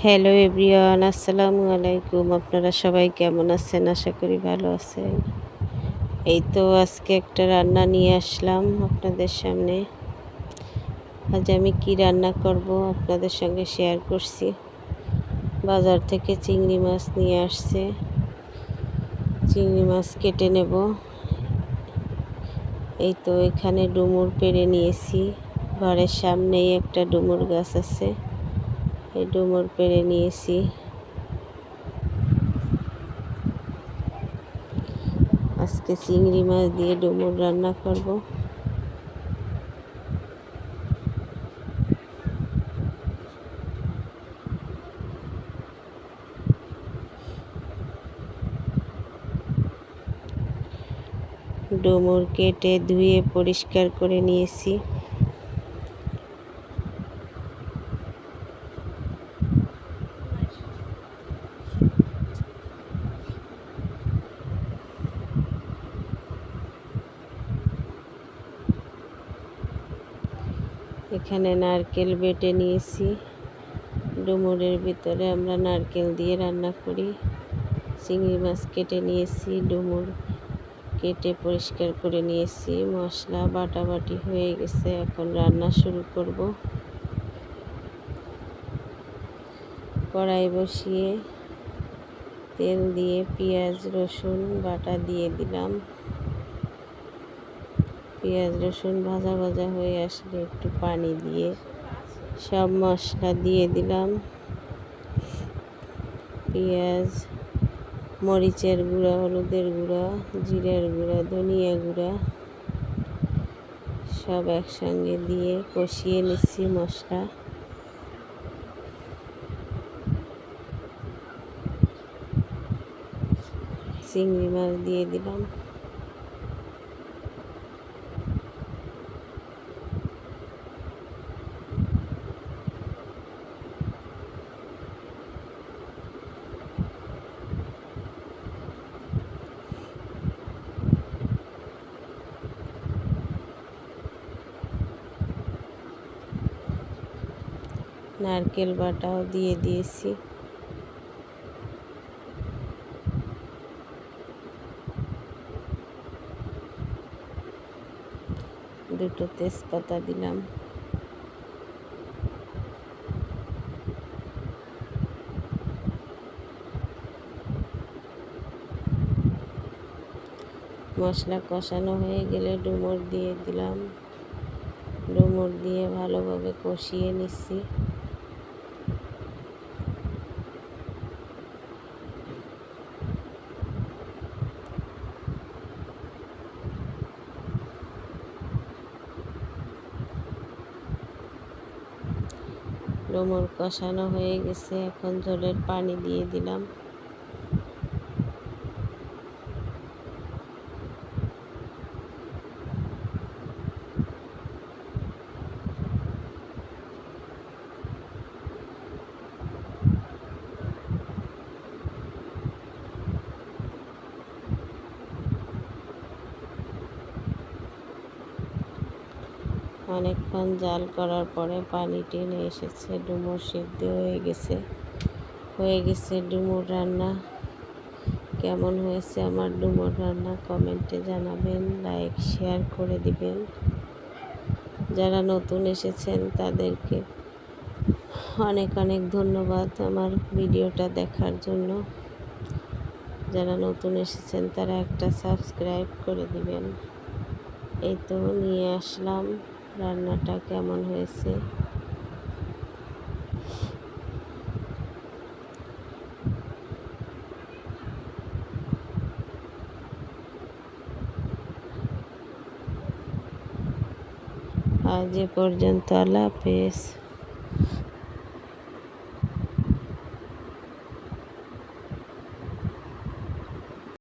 Hello everyone, আসসালামু আলাইকুম। আপনারা সবাই কেমন আছেন? আশা করি ভালো আছেন। এই তো আজকে একটা রান্না নিয়ে আসলাম আপনাদের সামনে। আজ আমি কি রান্না করব আপনাদের সঙ্গে শেয়ার করছি। বাজার থেকে চিংড়ি মাছ নিয়ে আসছে। চিংড়ি মাছ কেটে নেব। এই তো এখানে ডুমুর পেড়ে নিয়েছি। ঘরের সামনেই একটা ডুমুর গাছ আছে, এই ডুমুর পেড়ে নিয়েছি। আজকে চিংড়ি মাছ দিয়ে ডুমুর রান্না করব। ডুমুর কেটে ধুয়ে পরিষ্কার করে নিয়েছি। এখানে নারকেল বেটে নিয়েছি। ডুমুরের ভিতরে আমরা নারকেল দিয়ে রান্না করি। চিংড়ি মাছ কেটে নিয়েছি, ডুমুর কেটে পরিষ্কার করে নিয়েছি। মশলা বাটাবাটি হয়ে গেছে, এখন রান্না শুরু করব। কড়াই বসিয়ে তেল দিয়ে পেঁয়াজ রসুন বাটা দিয়ে দিলাম। পেঁয়াজ রসুন ভাজা ভাজা হয়ে আসলে একটু পানি দিয়ে সব মশলা দিয়ে দিলাম। পেঁয়াজ, মরিচের গুঁড়া, হলুদের গুঁড়া, জিরের গুঁড়া, ধনিয়া গুঁড়া সব একসঙ্গে দিয়ে কষিয়ে নিচ্ছি মশলা। চিংড়ি মাছ দিয়ে দিলাম। নারকেল বাটাও দিয়ে দিয়েছি। দুটো তেজপাতা দিলাম। মশলা কষানো হয়ে গেলে ডুমুর দিয়ে দিলাম। ডুমুর দিয়ে ভালোভাবে কষিয়ে নিচ্ছি। ডুমুর কষানো হয়ে গেছে, এখন ঝোলের পানি দিয়ে দিলাম। অনেকক্ষণ জাল করার পরে পানি টেনে এসেছে, ডুমুর সিদ্ধ হয়ে গেছে ডুমুর রান্না। কেমন হয়েছে আমার ডুমুর রান্না কমেন্টে জানাবেন, লাইক শেয়ার করে দিবেন। যারা নতুন এসেছেন তাদেরকে অনেক অনেক ধন্যবাদ আমার ভিডিওটা দেখার জন্য। যারা নতুন এসেছেন তারা একটা সাবস্ক্রাইব করে দিবেন। এই তো নিয়ে আসলাম, রান্নাটা কেমন হয়েছে। আজ এ পর্যন্ত, আল্লাহ হাফেজ।